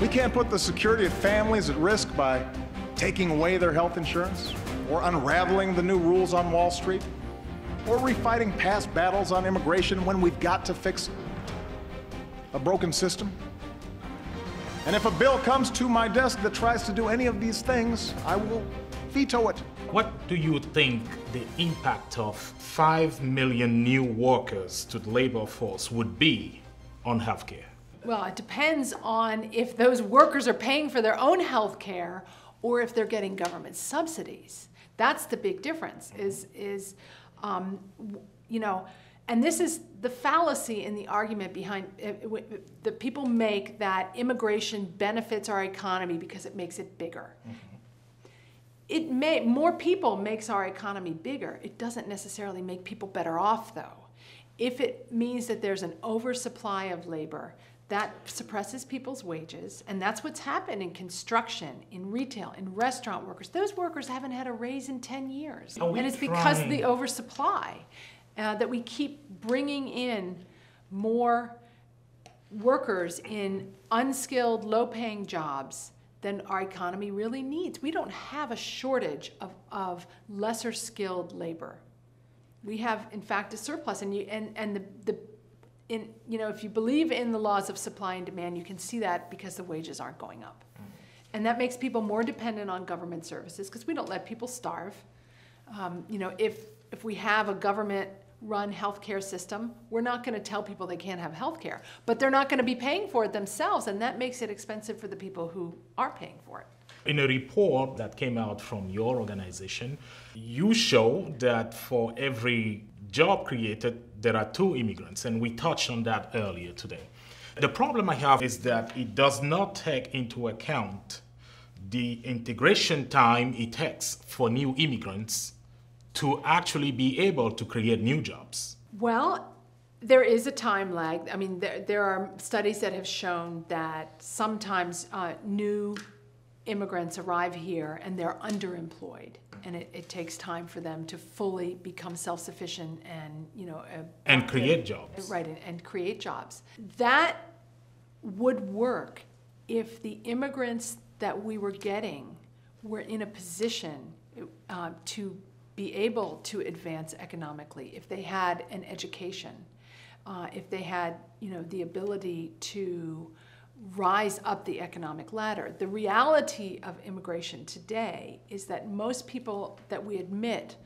We can't put the security of families at risk by taking away their health insurance, or unraveling the new rules on Wall Street, or refighting past battles on immigration when we've got to fix a broken system. And if a bill comes to my desk that tries to do any of these things, I will veto it. What do you think the impact of 5 million new workers to the labor force would be on healthcare? Well, it depends on if those workers are paying for their own health care or if they're getting government subsidies. That's the big difference, you know, and this is the fallacy in the argument behind that people make, that immigration benefits our economy because it makes it bigger. More people makes our economy bigger. It doesn't necessarily make people better off, though. If it means that there's an oversupply of labor, that suppresses people's wages, and that's what's happened in construction, in retail, in restaurant workers. Those workers haven't had a raise in 10 years. And it's because of the oversupply that we keep bringing in more workers in unskilled, low-paying jobs than our economy really needs. We don't have a shortage of lesser skilled labor. We have, in fact, a surplus, and you know, if you believe in the laws of supply and demand, you can see that because the wages aren't going up. And that makes people more dependent on government services because we don't let people starve. You know, if we have a government-run healthcare system, we're not going to tell people they can't have healthcare, but they're not going to be paying for it themselves, and that makes it expensive for the people who are paying for it. In a report that came out from your organization, you show that for every job created, there are 2 immigrants, and we touched on that earlier today. The problem I have is that it does not take into account the integration time it takes for new immigrants to actually be able to create new jobs. Well, there is a time lag. I mean, there are studies that have shown that sometimes new immigrants arrive here and they're underemployed, and it takes time for them to fully become self-sufficient and, you know, and create jobs. Right, and create jobs. That would work if the immigrants that we were getting were in a position to be able to advance economically, if they had an education, if they had, you know, the ability to rise up the economic ladder. The reality of immigration today is that most people that we admit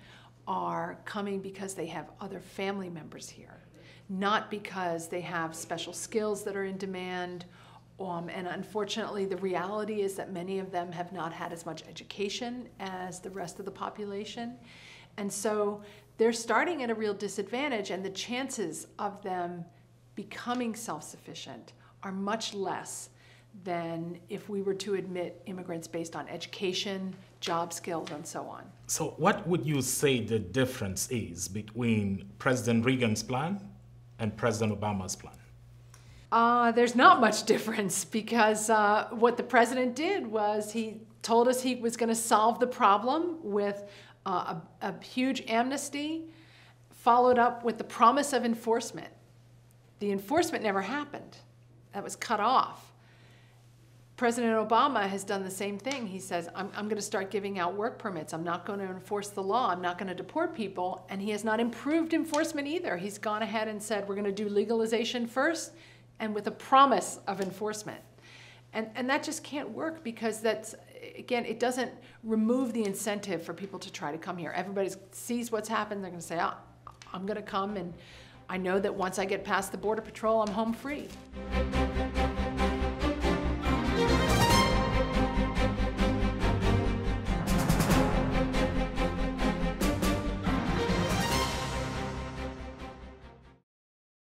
are coming because they have other family members here, not because they have special skills that are in demand. And unfortunately, the reality is that many of them have not had as much education as the rest of the population. And so they're starting at a real disadvantage, and the chances of them becoming self-sufficient are much less than if we were to admit immigrants based on education, job skills, and so on. So what would you say the difference is between President Reagan's plan and President Obama's plan? There's not much difference, because what the president did was he told us he was going to solve the problem with a huge amnesty, followed up with the promise of enforcement. The enforcement never happened. That was cut off. President Obama has done the same thing. He says, I'm going to start giving out work permits. I'm not going to enforce the law. I'm not going to deport people. And he has not improved enforcement either. He's gone ahead and said, we're going to do legalization first, and with a promise of enforcement. And that just can't work, because that's, again, it doesn't remove the incentive for people to try to come here. Everybody sees what's happened. They're going to say, I'm going to come, and I know that once I get past the Border Patrol, I'm home free.